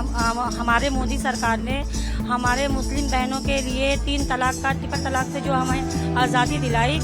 हमारे मोदी सरकार ने हमारे मुस्लिम बहनों के लिए 3 तलाक का ट्रिपल तलाक से जो हमें आज़ादी दिलाई,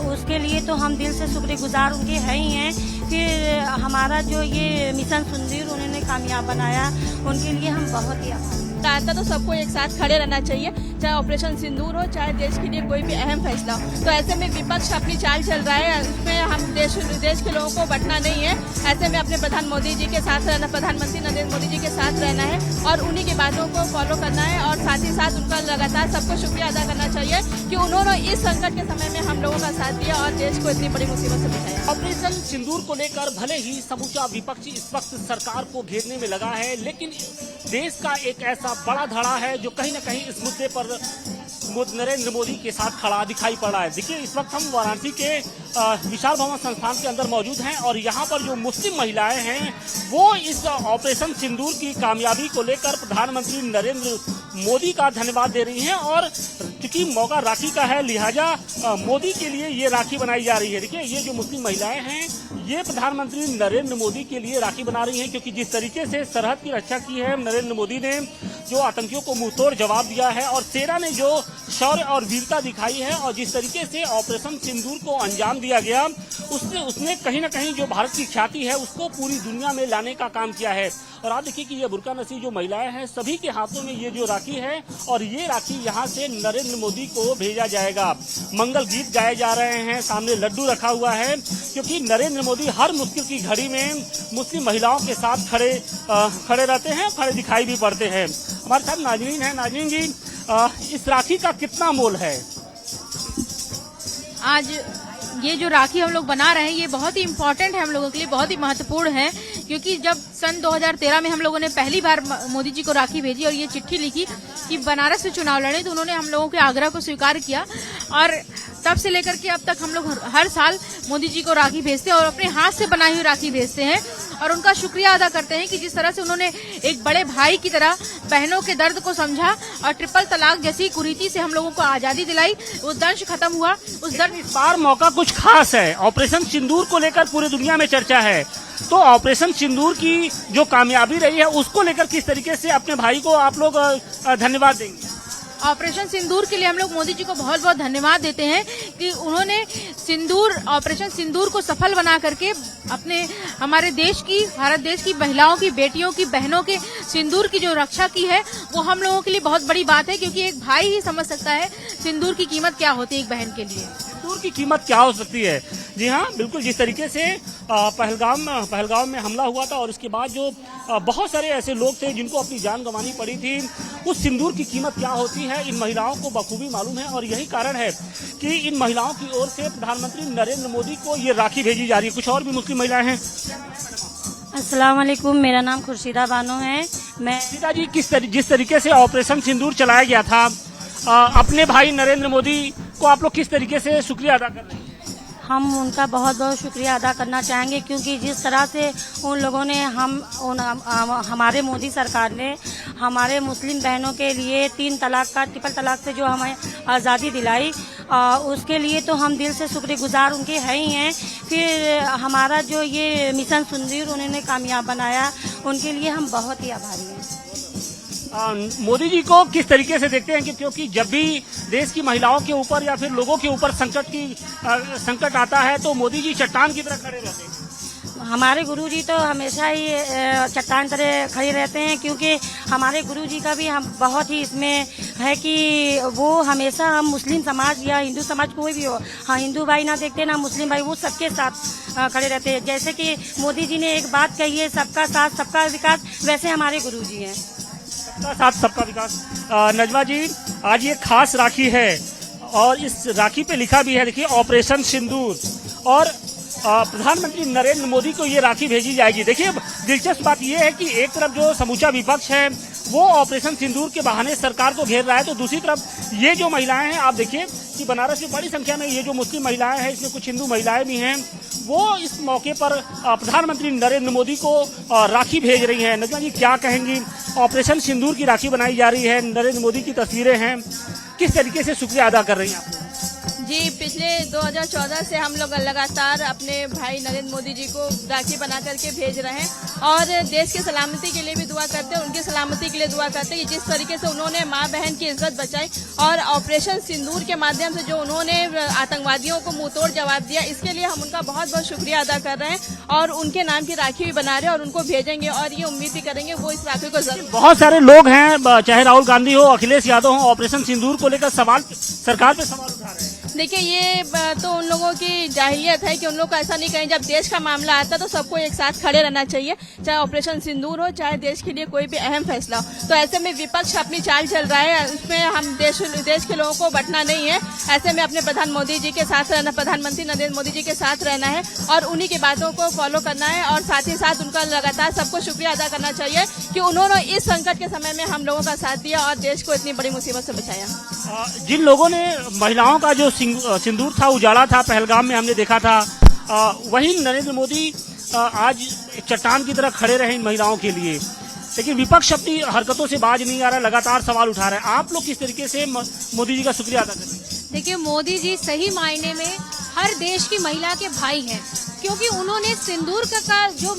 उसके लिए तो हम दिल से शुक्रगुजार उनके हैं ही हैं। फिर हमारा जो ये मिशन सिंदूर उन्होंने कामयाब बनाया, उनके लिए हम बहुत ही आभारी हैं। आता तो सबको एक साथ खड़े रहना चाहिए, चाहे ऑपरेशन सिंदूर हो, चाहे देश के लिए कोई भी अहम फैसला हो। तो ऐसे में विपक्ष अपनी चाल चल रहा है, उसमें हम देश के लोगों को बंटना नहीं है। ऐसे में अपने प्रधानमंत्री मोदी जी के साथ रहना, प्रधानमंत्री नरेंद्र मोदी जी के साथ रहना है और उन्हीं की बातों को फॉलो करना है और साथ ही साथ उनका लगातार सबको शुक्रिया अदा करना चाहिए कि उन्होंने इस संकट के समय में हम लोगों का साथ दिया और देश को इतनी बड़ी मुसीबत से बचाया। ऑपरेशन सिंदूर को लेकर भले ही समूचा विपक्ष इस वक्त सरकार को घेरने में लगा है, लेकिन देश का एक ऐसा बड़ा धड़ा है जो कहीं न कहीं इस मुद्दे पर नरेंद्र मोदी के साथ खड़ा दिखाई पड़ रहा है। देखिए, इस वक्त हम वाराणसी के विशाल भवन संस्थान के अंदर मौजूद हैं और यहाँ पर जो मुस्लिम महिलाएं हैं वो इस ऑपरेशन सिंदूर की कामयाबी को लेकर प्रधानमंत्री नरेंद्र मोदी का धन्यवाद दे रही हैं और क्योंकि मौका राखी का है, लिहाजा मोदी के लिए ये राखी बनाई जा रही है। देखिए, ये जो मुस्लिम महिलाएं हैं ये प्रधानमंत्री नरेंद्र मोदी के लिए राखी बना रही हैं, क्योंकि जिस तरीके से सरहद की रक्षा की है नरेंद्र मोदी ने, जो आतंकियों को मुंहतोड़ जवाब दिया है और सेना ने जो शौर्य और वीरता दिखाई है और जिस तरीके से ऑपरेशन सिंदूर को अंजाम दिया गया, उसने कहीं न कहीं जो भारत की ख्याति है उसको पूरी दुनिया में लाने का काम किया है। और आप देखिए कि ये बुर्का नसी जो महिलाएं हैं सभी के हाथों में ये जो राखी है और ये राखी यहाँ से नरेंद्र मोदी को भेजा जाएगा। मंगल गीत गाए जा रहे हैं, सामने लड्डू रखा हुआ है, क्योंकि नरेंद्र मोदी हर मुश्किल की घड़ी में मुस्लिम महिलाओं के साथ खड़े रहते हैं, खड़े दिखाई भी पड़ते हैं। हमारे साथ नाजरीन है। नाजरीन जी, इस राखी का कितना मोल है? आज ये जो राखी हम लोग बना रहे हैं ये बहुत ही इम्पोर्टेंट है, हम लोगों के लिए बहुत ही महत्वपूर्ण है, क्योंकि जब सन 2013 में हम लोगों ने पहली बार मोदी जी को राखी भेजी और ये चिट्ठी लिखी कि बनारस से चुनाव लड़े, तो उन्होंने हम लोगों के आग्रह को स्वीकार किया और तब से लेकर के अब तक हम लोग हर साल मोदी जी को राखी भेजते हैं और अपने हाथ से बनाई हुई राखी भेजते हैं और उनका शुक्रिया अदा करते हैं कि जिस तरह से उन्होंने एक बड़े भाई की तरह बहनों के दर्द को समझा और ट्रिपल तलाक जैसी कुरीति से हम लोगों को आजादी दिलाई, वो दंश खत्म हुआ। उस दर्द इस बार मौका कुछ खास है, ऑपरेशन सिंदूर को लेकर पूरी दुनिया में चर्चा है, तो ऑपरेशन सिंदूर की जो कामयाबी रही है उसको लेकर किस तरीके से अपने भाई को आप लोग धन्यवाद देंगे? ऑपरेशन सिंदूर के लिए हम लोग मोदी जी को बहुत बहुत धन्यवाद देते हैं कि उन्होंने ऑपरेशन सिंदूर को सफल बना करके हमारे देश की, भारत देश की महिलाओं की, बेटियों की, बहनों के सिंदूर की जो रक्षा की है वो हम लोगों के लिए बहुत बड़ी बात है, क्योंकि एक भाई ही समझ सकता है सिंदूर की कीमत क्या होती है एक बहन के लिए। सिंदूर की कीमत क्या हो सकती है? जी हाँ, बिल्कुल। जिस तरीके से पहलगाम में हमला हुआ था और उसके बाद जो बहुत सारे ऐसे लोग थे जिनको अपनी जान गंवानी पड़ी थी, उस सिंदूर की कीमत क्या होती है इन महिलाओं को बखूबी मालूम है और यही कारण है कि इन महिलाओं की ओर से प्रधानमंत्री नरेंद्र मोदी को ये राखी भेजी जा रही है। कुछ और भी मुस्लिम महिलाएं हैं। अस्सलाम वालेकुम, मेरा नाम खुर्शीदा बानो है। मैं सीता जी, जिस तरीके से ऑपरेशन सिंदूर चलाया गया था, अपने भाई नरेंद्र मोदी को आप लोग किस तरीके से शुक्रिया अदा कर रहे हैं? हम उनका बहुत बहुत शुक्रिया अदा करना चाहेंगे, क्योंकि जिस तरह से उन लोगों ने हमारे मोदी सरकार ने हमारे मुस्लिम बहनों के लिए 3 तलाक का ट्रिपल तलाक से जो हमें आज़ादी दिलाई, उसके लिए तो हम दिल से शुक्रगुजार उनके हैं ही हैं। फिर हमारा जो ये मिशन सिंदूर उन्होंने कामयाब बनाया, उनके लिए हम बहुत ही आभारी हैं। मोदी जी को किस तरीके से देखते हैं? क्योंकि जब भी देश की महिलाओं के ऊपर या फिर लोगों के ऊपर संकट आता है तो मोदी जी चट्टान की तरह खड़े रहते हैं। हमारे गुरुजी तो हमेशा ही चट्टान तरह खड़े रहते हैं, क्योंकि हमारे गुरुजी का भी हम बहुत ही इसमें है कि वो हमेशा हम मुस्लिम समाज या हिंदू समाज कोई भी हो, हाँ, हिंदू भाई ना देखते ना मुस्लिम भाई, वो सबके साथ खड़े रहते हैं। जैसे कि मोदी जी ने एक बात कही है, सबका साथ सबका विकास, वैसे हमारे गुरुजी हैं। सबका साथ सबका विकास। नजमा जी, आज ये खास राखी है और इस राखी पे लिखा भी है, देखिए, ऑपरेशन सिंदूर, और प्रधानमंत्री नरेंद्र मोदी को ये राखी भेजी जाएगी। देखिए, दिलचस्प बात ये है कि एक तरफ जो समूचा विपक्ष है वो ऑपरेशन सिंदूर के बहाने सरकार को घेर रहा है, तो दूसरी तरफ ये जो महिलाएं हैं, आप देखिए कि बनारस में बड़ी संख्या में ये जो मुस्लिम महिलाएं हैं, इसमें कुछ हिंदू महिलाएं भी हैं, वो इस मौके पर प्रधानमंत्री नरेंद्र मोदी को राखी भेज रही हैं। नजमा जी, क्या कहेंगी? ऑपरेशन सिंदूर की राखी बनाई जा रही है, नरेंद्र मोदी की तस्वीरें हैं, किस तरीके से शुक्रिया अदा कर रही हैं आप? जी, पिछले 2014 से हम लोग लगातार अपने भाई नरेंद्र मोदी जी को राखी बना करके भेज रहे हैं और देश की सलामती के लिए भी दुआ करते हैं, उनकी सलामती के लिए दुआ करते हैं कि जिस तरीके से उन्होंने माँ बहन की इज्जत बचाई और ऑपरेशन सिंदूर के माध्यम से जो उन्होंने आतंकवादियों को मुंहतोड़ जवाब दिया, इसके लिए हम उनका बहुत बहुत शुक्रिया अदा कर रहे हैं और उनके नाम की राखी भी बना रहे हैं और उनको भेजेंगे और ये उम्मीद भी करेंगे वो इस राखी को जरूर। बहुत सारे लोग हैं, चाहे राहुल गांधी हो, अखिलेश यादव हो, ऑपरेशन सिंदूर को लेकर सरकार पे सवाल उठा रहे हैं। देखिए, ये तो उन लोगों की जाहिलियत है कि उन लोग को ऐसा नहीं कहें। जब देश का मामला आता है तो सबको एक साथ खड़े रहना चाहिए, चाहे ऑपरेशन सिंदूर हो, चाहे देश के लिए कोई भी अहम फैसला हो। तो ऐसे में विपक्ष अपनी चाल चल रहा है, उसमें हम देश के लोगों को बंटना नहीं है। ऐसे में अपने प्रधानमंत्री नरेंद्र मोदी जी के साथ रहना है और उन्हीं की बातों को फॉलो करना है और साथ ही साथ उनका लगातार सबको शुक्रिया अदा करना चाहिए कि उन्होंने इस संकट के समय में हम लोगों का साथ दिया और देश को इतनी बड़ी मुसीबत से बचाया। जिन लोगों ने महिलाओं का जो सिंदूर था, उजाला था, पहलगाम में हमने देखा था, वही नरेंद्र मोदी आज एक चट्टान की तरह खड़े रहे इन महिलाओं के लिए। लेकिन विपक्ष अपनी हरकतों से बाज नहीं आ रहा, लगातार सवाल उठा रहा है। आप लोग किस तरीके से मोदी जी का शुक्रिया अदा करें? देखिए, मोदी जी सही मायने में हर देश की महिला के भाई हैं, क्योंकि उन्होंने सिंदूर का जो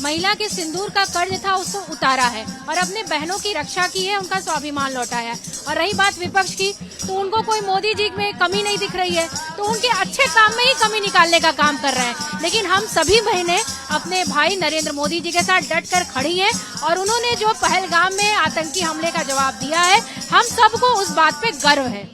महिला के सिंदूर का कर्ज था उसको उतारा है और अपने बहनों की रक्षा की है, उनका स्वाभिमान लौटाया है। और रही बात विपक्ष की, तो उनको कोई मोदी जी में कमी नहीं दिख रही है, तो उनके अच्छे काम में ही कमी निकालने का काम कर रहे हैं। लेकिन हम सभी बहनें अपने भाई नरेंद्र मोदी जी के साथ डट कर खड़ी हैं और उन्होंने जो पहलगाम में आतंकी हमले का जवाब दिया है, हम सबको उस बात पे गर्व है।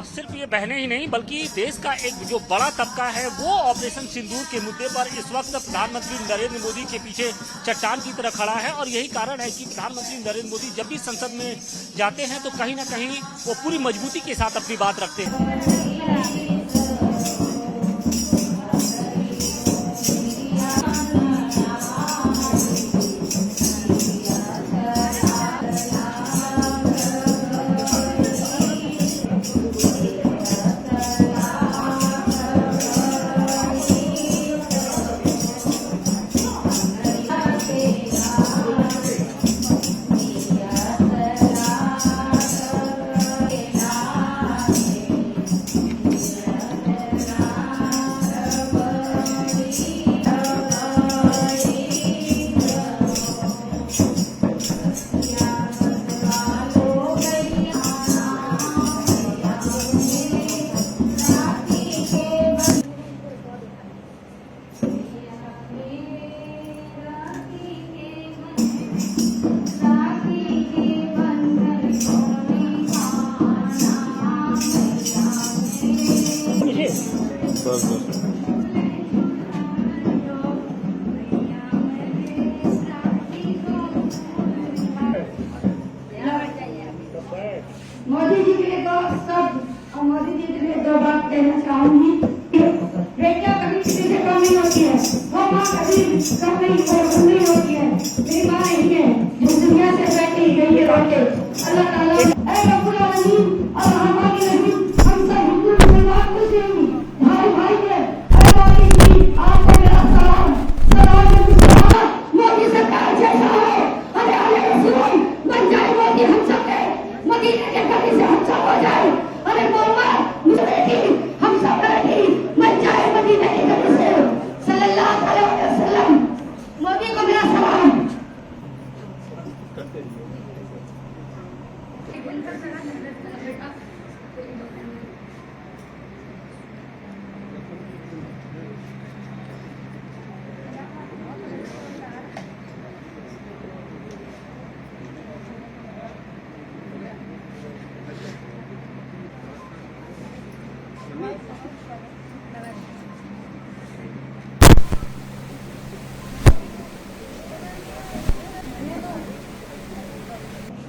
सिर्फ ये बहनें ही नहीं बल्कि देश का एक जो बड़ा तबका है वो ऑपरेशन सिंदूर के मुद्दे पर इस वक्त प्रधानमंत्री नरेंद्र मोदी के पीछे चट्टान की तरह खड़ा है। और यही कारण है कि प्रधानमंत्री नरेंद्र मोदी जब भी संसद में जाते हैं तो कहीं ना कहीं वो पूरी मजबूती के साथ अपनी बात रखते हैं। मोदी जी के लिए मोदी जी के लिए दो बात कहना चाहूंगी। बेटियां कभी किसी से कम नहीं होती है, वो माँ कभी कम नहीं होती है। मेरी माँ यही है जो दुनिया से बैठी गई है रोके। अल्लाह ताला ऐ रब्बुल आलमीन और हमारी रहीम, हम सब हिंदू परिवार मुस्लिम भाई भाई है। ऐ मोदी जी, आपको मेरा सलाम मोदी सरकार जैसा हो। अरे अरे रसूल बन जाए मोदी हम सबके, मदीने के गली से हम सब हो जाए। अरे मोहम्मद मुझे हम सब रहेगी बन जाए मदीने के गली से सल्लल्लाहु अलैहि वसल्लम। मोदी को मेरा सलाम।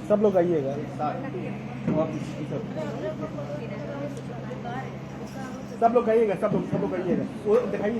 सब लोग आइएगा। सब लोग आइएगा, सब लोग आइएगा। वो दिखाइए।